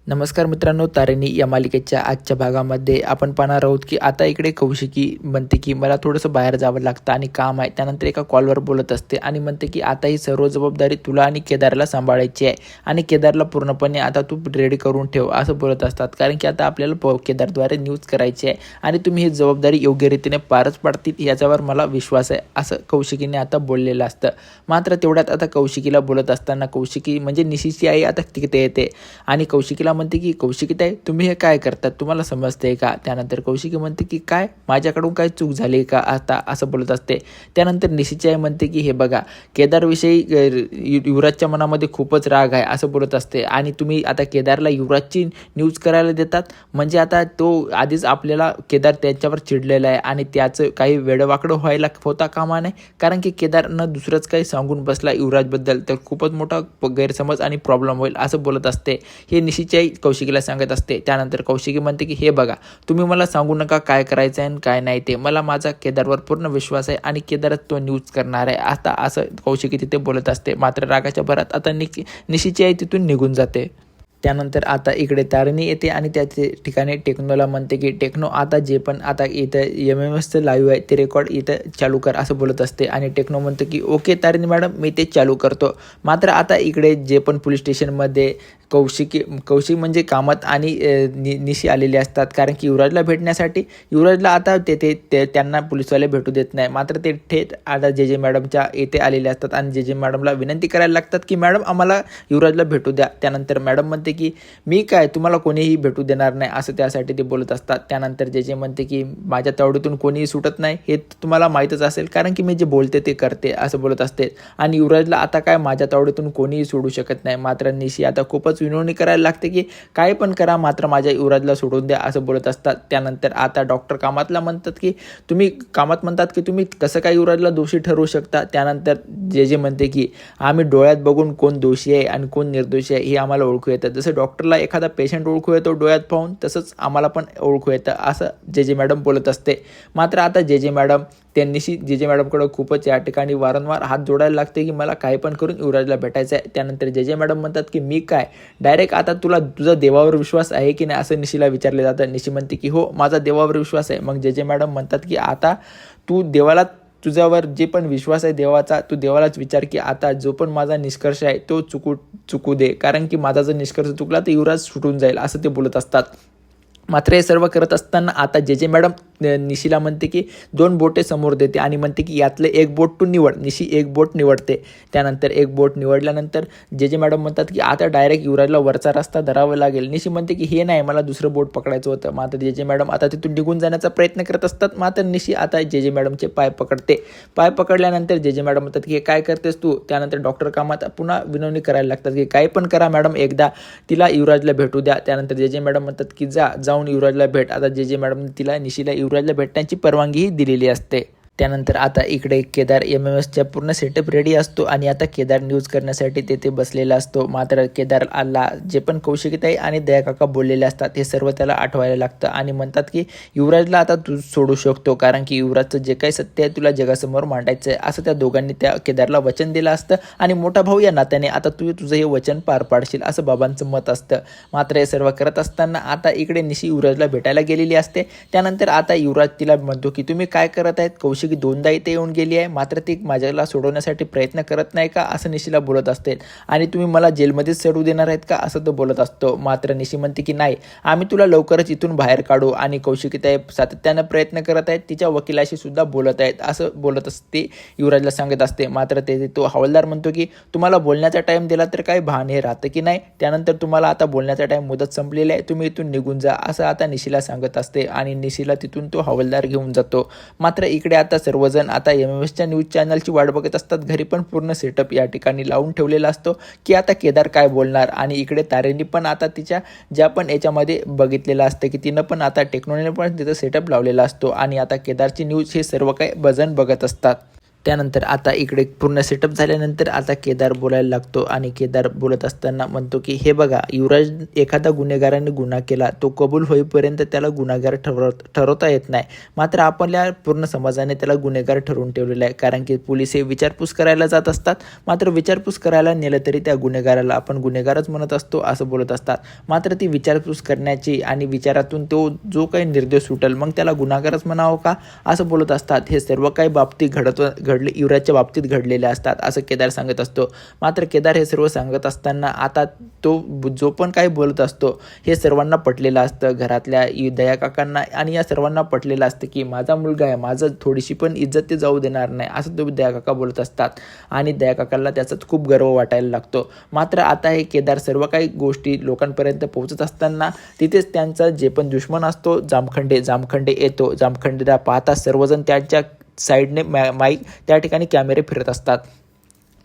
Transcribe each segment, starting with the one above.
नमस्कार मित्रांनो, तारिणी या मालिकेच्या आजच्या भागामध्ये आपण पाहणार आहोत की आता इकडे कौशिकी म्हणते की मला थोडंसं बाहेर जावं लागतं आणि काम आहे. त्यानंतर एका कॉलवर बोलत असते आणि म्हणते की आता ही सर्व जबाबदारी तुला आणि केदारला सांभाळायची आहे आणि केदारला पूर्णपणे आता तू रेडी करून ठेव असं बोलत असतात. कारण की आता आपल्याला केदारद्वारे न्यूज करायची आहे आणि तुम्ही ही जबाबदारी योग्य रीतीने पारच पाडतील याच्यावर मला विश्वास आहे असं कौशिकीने आता बोललेलं असतं. मात्र तेवढ्यात आता कौशिकीला बोलत असताना कौशिकी म्हणजे निशीची आई आता तिथे येते आणि कौशिकीला म्हणते की कौशिकीताई तुम्ही हे काय करतात, तुम्हाला समजते का? त्यानंतर कौशिकी म्हणते की काय माझ्याकडून काय चूक झाली का आता, असं बोलत असते. त्यानंतर निशीची आई म्हणते की हे बघा केदारविषयी युवराजच्या मनामध्ये खूपच राग आहे असं बोलत असते आणि तुम्ही आता केदारला युवराजची न्यूज करायला देतात. म्हणजे आता तो आधीच आपल्याला केदार त्यांच्यावर चिडलेला आहे आणि त्याचं काही वेडवाकडं व्हायला होता कामा नये. कारण की केदारनं दुसरंच काही सांगून बसला युवराजबद्दल तर खूपच मोठा गैरसमज आणि प्रॉब्लेम होईल असं बोलत असते. हे निशीची आई कौशिकीला सांगत असते. त्यानंतर कौशिकी म्हणते की हे बघा तुम्ही मला सांगू नका काय करायचं आहे आणि काय नाही ते, मला माझा केदारवर पूर्ण विश्वास आहे आणि केदारच तो न्यूज करणार आहे आता असं कौशिकी तिथे बोलत असते. मात्र रागाच्या भरात आता निशीची आई तिथून निघून जाते. त्यानंतर आता इकडे तारिणी येते आणि त्याचे ठिकाणी टेक्नोला म्हणते की टेक्नो आता जे पण आता इथं MMSचं लाईव्ह आहे ते रेकॉर्ड इथं चालू कर असं बोलत असते आणि टेक्नो म्हणते की ओके तारिणी मॅडम मी ते चालू करतो. मात्र आता इकडे जे पण पोलीस स्टेशनमध्ये कौशिक म्हणजे कामात आणि निशी आलेले असतात. कारण की युवराजला भेटण्यासाठी युवराजला आता ते त्यांना पोलिसवाले भेटू देत नाही. मात्र ते थेट आता जे मॅडमच्या येथे आलेले असतात आणि जे मॅडमला विनंती करायला लागतात की मॅडम आम्हाला युवराजला भेटू द्या. त्यानंतर मॅडम म्हणते की मी काय तुम्हाला कोणीही भेटू देणार नाही असं त्यासाठी ते बोलत असतात. त्यानंतर जे म्हणते की माझ्या तावडीतून कोणीही सुटत नाही हे तुम्हाला माहीतच असेल कारण की मी जे बोलते ते करते असं बोलत असते आणि युवराजला आता काय माझ्या तावडीतून कोणीही सोडू शकत नाही. मात्र निशी आता खूपच विनवणी करायला लागते की काय पण करा मात्र माझ्या युवराजला सोडून द्या असं बोलत असतात. त्यानंतर आता डॉक्टर कामातला म्हणतात की तुम्ही कसं काय युवराजला दोषी ठरवू शकता. त्यानंतर जे म्हणते की आम्ही डोळ्यात बघून कोण दोषी आहे आणि कोण निर्दोषी आहे हे आम्हाला ओळखू येतं. जसं डॉक्टरला एखादा पेशंट ओळखू येतो डोळ्यात पाहून तसंच आम्हाला पण ओळखू येतं असं जे मॅडम बोलत असते. मात्र आता जे मॅडम त्यांनीशी जे मॅडमकडं खूपच या ठिकाणी वारंवार हात जोडायला लागते की मला काही पण करून युवराजला भेटायचं आहे. त्यानंतर जे मॅडम म्हणतात की मी काय डायरेक्ट आता तुझा देवावर विश्वास आहे की नाही असं निशीला विचारले जातं. निशी म्हणते की हो माझा देवावर विश्वास आहे. मग जे मॅडम म्हणतात की आता तू देवाला तुझ्यावर जे पण विश्वास आहे देवाचा तू देवालाच विचार की आता जो पण माझा निष्कर्ष आहे तो चुकू दे. कारण की माझा जर निष्कर्ष चुकला तर युवराज सुटून जाईल असं ते बोलत असतात. मात्र हे सर्व करत असताना आता जे मॅडम निशीला म्हणते की 2 बोटे समोर देते आणि म्हणते की यातले एक बोट तू निवड. निशी एक बोट निवडते. त्यानंतर एक बोट निवडल्यानंतर जे मॅडम म्हणतात की आता डायरेक्ट युवराजला वरचा रस्ता धरावा लागेल. निशी म्हणते की हे नाही मला दुसरं बोट पकडायचं होतं. मात्र जे मॅडम आता तिथून निघून जाण्याचा प्रयत्न करत असतात. मात्र निशी आता जे मॅडमचे पाय पकडते. पाय पकडल्यानंतर जे मॅडम म्हणतात की हे काय करतेस तू. त्यानंतर डॉक्टर कामात पुन्हा विनवणी करायला लागतात की काय पण करा मॅडम एकदा तिला युवराजला भेटू द्या. त्यानंतर जे मॅडम म्हणतात की जाऊन युवराजला भेट. आता जे मॅडम तिला निशीला युवराजला भेटण्याची परवानगीही दिलेली असते. त्यानंतर आता इकडे केदार MMSच्या पूर्ण सेटअप रेडी असतो आणि आता केदार न्यूज करण्यासाठी तेथे बसलेला असतो. मात्र केदार आला जे पण कौशिकीताई आणि दयाकाका बोललेले असतात हे सर्व त्याला आठवायला लागतं आणि म्हणतात की युवराजला आता तू सोडू शकतो कारण की युवराजचं जे काही सत्य आहे तुला जगासमोर मांडायचं आहे असं त्या दोघांनी त्या केदारला वचन दिलं असतं आणि मोठा भाऊ या नात्याने आता तू तुझं हे वचन पार पाडशील असं बाबांचं मत असतं. मात्र हे सर्व करत असताना आता इकडे निशी युवराजला भेटायला गेलेली असते. त्यानंतर आता युवराज तिला म्हणतो की तुम्ही काय करत आहेत. कौशिकी 2दा इथे येऊन गेली आहे मात्र ती माझ्याला सोडवण्यासाठी प्रयत्न करत नाही का असं निशीला बोलत असते आणि तुम्ही मला जेलमध्येच सोडू देणार आहेत का असं तो बोलत असतो. मात्र निशी म्हणते की नाही आम्ही तुला लवकरच इथून बाहेर काढू आणि कौशिकीताई सातत्यानं प्रयत्न करत आहेत तिच्या वकिलाशी सुद्धा बोलत आहेत असं बोलत असते युवराजला सांगत असते. मात्र तो हवालदार म्हणतो की तुम्हाला बोलण्याचा टाईम दिला तर काही भान राहतं की नाही. त्यानंतर तुम्हाला आता बोलण्याचा टाईम मुदत संपलेला आहे तुम्ही इथून निघून जा असं आता निशीला सांगत असते आणि निशीला तिथून तो हवालदार घेऊन जातो. मात्र इकडे आता सर्वजण आता MMSच्या न्यूज चॅनलची वाट बघत असतात. घरी पण पूर्ण सेटअप या ठिकाणी लावून ठेवलेला असतो की आता केदार काय बोलणार आणि इकडे तारेंनी पण आता तिच्या ज्या पण याच्यामध्ये बघितलेलं असतं की तिनं पण आता टेक्नॉलॉजीने पण तिथं सेटअप लावलेला असतो आणि आता केदारची न्यूज हे सर्व काही जण बघत असतात. त्यानंतर आता इकडे पूर्ण सेटअप झाल्यानंतर आता केदार बोलायला लागतो आणि केदार बोलत असताना म्हणतो की हे बघा, युवराज एखादा गुन्हेगाराने गुन्हा केला, तो कबूल होईपर्यंत त्याला गुन्हेगार ठरवता येत नाही. मात्र आपल्या पूर्ण समाजाने त्याला गुन्हेगार ठरवून ठेवलेला आहे, कारण की पोलीस हे विचारपूस करायला जात असतात. मात्र विचारपूस करायला नेलं तरी त्या गुन्हेगाराला आपण गुन्हेगारच म्हणत असतो असं बोलत असतात. मात्र ती विचारपूस करण्याची आणि विचारातून तो जो काही निर्दोष सुटेल मग त्याला गुन्हेगारच म्हणावं का असं बोलत असतात. हे सर्व काही बाबतीत घडले युवराजच्या बाबतीत घडलेले असतात असं केदार सांगत असतो. मात्र केदार हे सर्व सांगत असताना आता तो जो पण काही बोलत असतो हे सर्वांना पटलेलं असतं, घरातल्या दया काकांना आणि या सर्वांना पटलेलं असतं की माझा मुलगा आहे, माझं थोडीशी पण इज्जत ते जाऊ देणार नाही असं तो दया काका बोलत असतात आणि दया काकाला त्याचाच खूप गर्व वाटायला लागतो. मात्र आता हे केदार सर्व काही गोष्टी लोकांपर्यंत पोहोचत असताना तिथेच त्यांचा जे पण दुश्मन असतो जामखंडे येतो. जामखंडेला पाहता सर्वजण त्यांच्या साईडने माईक त्या ठिकाणी कॅमेरे फिरत असतात.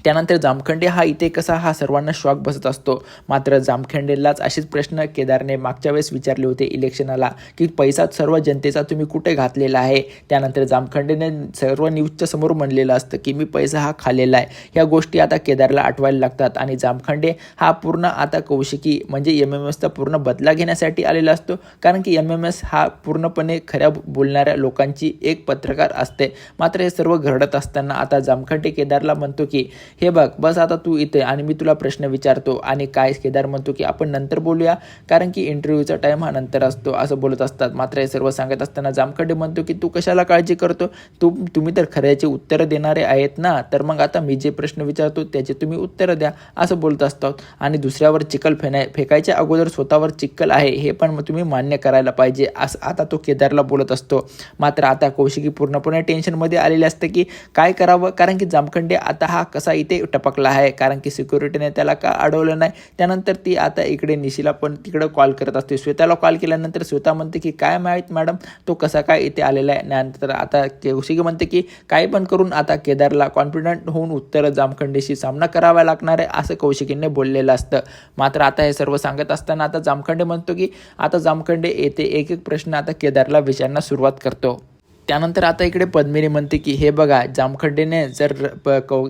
त्यानंतर जामखंडे हा इथे कसा हा सर्वांना शॉक बसत असतो. मात्र जामखंडेलाच असेच प्रश्न केदारने मागच्या वेळेस विचारले होते इलेक्शनाला की पैसा सर्व जनतेचा तुम्ही कुठे घातलेला आहे. त्यानंतर जामखंडेने सर्व न्यूजच्या समोर म्हणलेलं असतं की मी पैसा हा खाल्लेला आहे. ह्या गोष्टी आता केदारला आठवायला लागतात आणि जामखंडे हा पूर्ण आता कौशिकी म्हणजे MMSचा पूर्ण बदला घेण्यासाठी आलेला असतो, कारण की MMS हा पूर्णपणे खऱ्या बोलणाऱ्या लोकांची एक पत्रकार असते. मात्र हे सर्व घडत असताना आता जामखंडे केदारला म्हणतो की हे बघ, बस आता तू इथे आणि मी तुला प्रश्न विचारतो. आणि काय केदार म्हणतो की आपण नंतर बोलूया, कारण की इंटरव्ह्यूचा टाईम हा नंतर असतो असं बोलत असतात. मात्र हे सर्व सांगत असताना जामखंडे म्हणतो की तू कशाला काळजी करतो, तुम्ही तर खऱ्याची उत्तरं देणारे आहेत ना, तर मग आता मी जे प्रश्न विचारतो त्याचे तुम्ही उत्तरं द्या असं बोलत असतात. आणि दुसऱ्यावर चिखल फेकायच्या अगोदर स्वतःवर चिखल आहे हे पण तुम्ही मान्य करायला पाहिजे असं आता तो केदारला बोलत असतो. मात्र आता कौशिकी पूर्णपणे टेन्शनमध्ये आलेले असते की काय करावं, कारण की जामखंडे आता हा कसा इथे टपकला आहे, कारण की सिक्युरिटीने त्याला का अडवलं नाही. त्यानंतर ती आता इकडे निशीला पण तिकडे कॉल करत असते. श्वेताला कॉल केल्यानंतर श्वेता म्हणते की काय माहीत मॅडम, तो कसा काय इथे आलेला आहे. नंतर आता कौशिकी म्हणते की काही पण करून आता केदारला कॉन्फिडंट होऊन उत्तर जामखंडेशी सामना करावा लागणार आहे असं कौशिकीने बोललेलं असतं. मात्र आता हे सर्व सांगत असताना आता जामखंडे म्हणतो की आता जामखंडे येते एक प्रश्न आता केदारला विचारण्यास सुरुवात करतो. त्यानंतर आता इकडे पद्मिनी म्हणते की हे बघा, जामखंडेने जर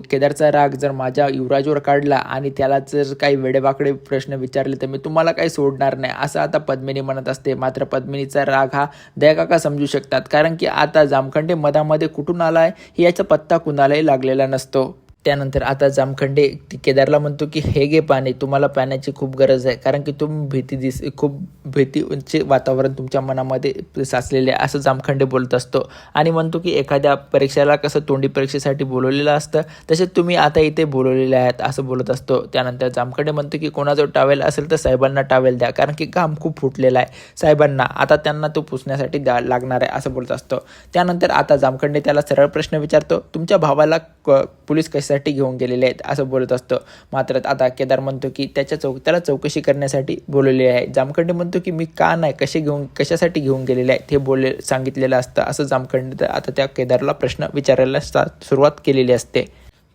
केदारचा राग जर माझ्या युवराजवर काढला आणि त्याला जर काही वेडेवाकडे प्रश्न विचारले तर मी तुम्हाला काही सोडणार नाही असं आता पद्मिनी म्हणत असते. मात्र पद्मिनीचा राग हा दयाकाका समजू शकतात, कारण की आता जामखंडे मधामध्ये कुठून आला आहे हे याचा पत्ता कुणालाही लागलेला नसतो. त्यानंतर आता जामखंडे केदारला म्हणतो की हे घे पाणी, तुम्हाला पाण्याची खूप गरज आहे, कारण की खूप भीतीचे वातावरण तुमच्या मनामध्ये साचलेले आहे असं जामखंडे बोलत असतो. आणि म्हणतो की एखाद्या परीक्षेला कसं तोंडी परीक्षेसाठी बोलवलेलं असतं तसेच तुम्ही आता इथे बोलवलेले आहेत असं बोलत असतो. त्यानंतर जामखंडे म्हणतो की कोणाजवळ टावेल असेल तर साहेबांना टावेल द्या, कारण की काम खूप फुटलेलं आहे साहेबांना, आता त्यांना तो पुसण्यासाठी लागणार आहे असं बोलत असतो. त्यानंतर आता जामखंडे त्याला सरळ प्रश्न विचारतो, तुमच्या भावाला पोलीस कशासाठी घेऊन गेलेले आहेत असं बोलत असतो. मात्र आता केदार म्हणतो की त्याला चौकशी करण्यासाठी बोलवले आहे. जामखंडे म्हणतो की मी का नाही, कशासाठी घेऊन गेलेले आहेत हे सांगितलेलं असतं असं जामखंडे आता त्या केदारला प्रश्न विचारायला सुरुवात केलेली असते.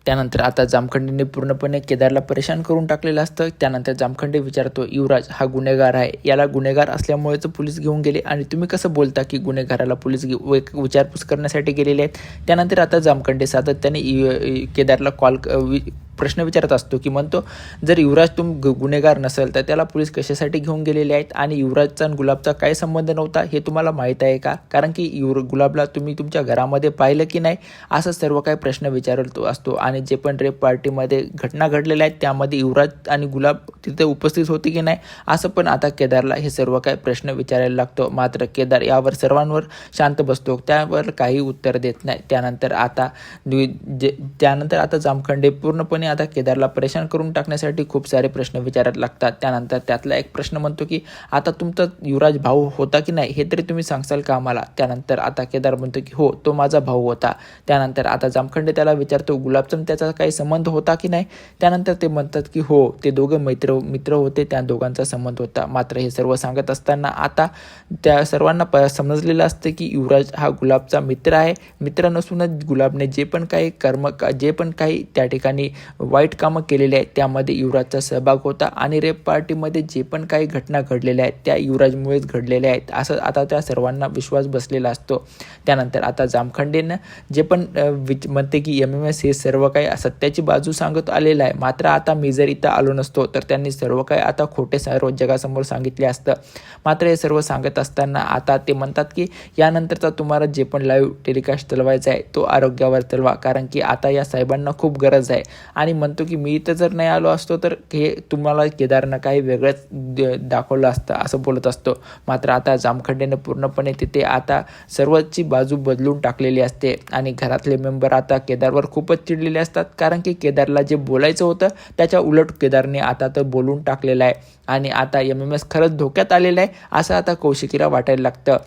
त्यानंतर आता जामखंडेने पूर्णपणे केदारला परेशान करून टाकलेलं असतं. त्यानंतर जामखंडे विचारतो, युवराज हा गुन्हेगार आहे, याला गुन्हेगार असल्यामुळेच पोलीस घेऊन गेले आणि तुम्ही कसं बोलता की गुन्हेगाराला पोलीस विचारपूस करण्यासाठी गेलेले आहेत. त्यानंतर आता जामखंडे सातत्याने केदारला प्रश्न विचारत असतो की म्हणतो, जर युवराज गुन्हेगार नसेल तर त्याला पोलीस कशासाठी घेऊन गेलेले आहेत आणि युवराजचा आणि गुलाबचा काय संबंध नव्हता हे तुम्हाला माहीत आहे का, कारण की गुलाबला तुम्ही तुमच्या घरामध्ये पाहिलं की नाही असं सर्व काही प्रश्न विचारतो असतो. आणि जे पण रेप पार्टीमध्ये घटना घडलेल्या आहेत त्यामध्ये युवराज आणि गुलाब तिथे उपस्थित होते की नाही असं पण आता केदारला हे सर्व काही प्रश्न विचारायला लागतो. मात्र केदार यावर सर्वांवर शांत बसतो, त्यावर काही उत्तर देत नाही. त्यानंतर आता जामखंडे पूर्णपणे आता केदारला परेशान करून टाकण्यासाठी खूप सारे प्रश्न विचारायला लागतात. त्यानंतर त्यातला एक प्रश्न म्हणतो की आता तुमचा युवराज भाऊ होता की नाही हे तरी तुम्ही सांगसाल का आम्हाला. त्यानंतर आता केदार म्हणतो की हो, तो माझा भाऊ होता. त्यानंतर आता जामखंडे त्याला विचारतो, गुलाबचा त्याचा काही संबंध होता की नाही. त्यानंतर ते म्हणतात की हो, ते दोघं मित्र होते, त्या दोघांचा संबंध होता. मात्र हे सर्व सांगत असताना आता त्या सर्वांना समजलेलं असतं की युवराज हा गुलाबचा मित्र आहे. मित्र नसूनच गुलाबने जे पण काही त्या ठिकाणी वाईट कामं केलेली आहेत त्यामध्ये युवराजचा सहभाग होता आणि रेप पार्टीमध्ये जे पण काही घटना घडलेल्या आहेत त्या युवराजमुळेच घडलेल्या आहेत असं आता त्या सर्वांना विश्वास बसलेला असतो. त्यानंतर आता जामखंडेनं जे पण म्हणते की MMS हे सर्व काही सत्याची बाजू सांगत आलेलं आहे. मात्र आता मी जर इथं आलो नसतो तर त्यांनी सर्व काही आता खोटे सर्व जगासमोर सांगितले असतं. मात्र हे सर्व सांगत असताना आता ते म्हणतात की यानंतरचा तुम्हाला जे पण लाईव्ह टेलिकास्ट चालवायचा आहे तो आरोग्यावर चालवा, कारण की आता या साहेबांना खूप गरज आहे. आणि म्हणतो की मी इथं जर नाही आलो असतो तर हे तुम्हाला केदारनं काही वेगळंच दाखवलं असतं असं बोलत असतो. मात्र आता जामखंडेनं पूर्णपणे तिथे आता सर्वची बाजू बदलून टाकलेली असते आणि घरातले मेंबर आता केदारवर खूपच चिडलेले असतात, कारण की केदारला जे बोलायचं होतं त्याच्या उलट केदारने आता तर बोलून टाकलेलं आहे आणि आता MMS खरंच धोक्यात आलेलं आहे असं आता कौशिकीला वाटायला लागतं.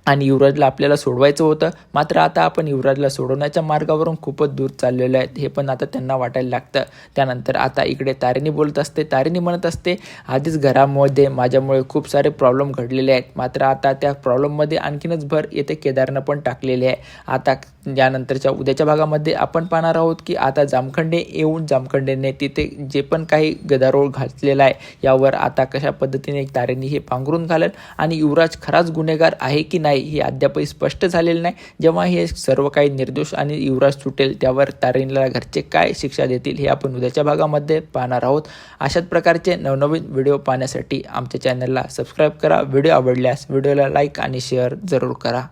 आणि युवराजला आपल्याला सोडवायचं होतं, मात्र आता आपण युवराजला सोडवण्याच्या मार्गावरून खूपच दूर चाललेलो आहे हे पण आता त्यांना वाटायला लागतं. त्यानंतर आता इकडे तारिणी बोलत असते. तारिणी म्हणत असते आधीच घरामध्ये माझ्यामुळे खूप सारे प्रॉब्लेम घडलेले आहेत, मात्र आता त्या प्रॉब्लेममध्ये आणखीनच भर येथे केदारनं पण टाकलेली आहे. आता यानंतरच्या उद्याच्या भागामध्ये आपण पाहणार आहोत की आता जामखंडेने तिथे जे पण काही गदारोळ घातलेला आहे यावर आता कशा पद्धतीने तारिणी हे पांघरून घालेल आणि युवराज खराच गुन्हेगार आहे की नाही हे अद्यापही स्पष्ट झालेलं नाही. जेव्हा हे सर्व काही निर्दोष आणि युवराज सुटेल त्यावर तारिणीला घरचे काय शिक्षा देतील हे आपण उद्याच्या भागामध्ये पाहणार आहोत. अशाच प्रकारचे नवनवीन व्हिडिओ पाहण्यासाठी आमच्या चॅनलला सबस्क्राईब करा. व्हिडिओ आवडल्यास व्हिडिओला लाईक आणि शेअर जरूर करा.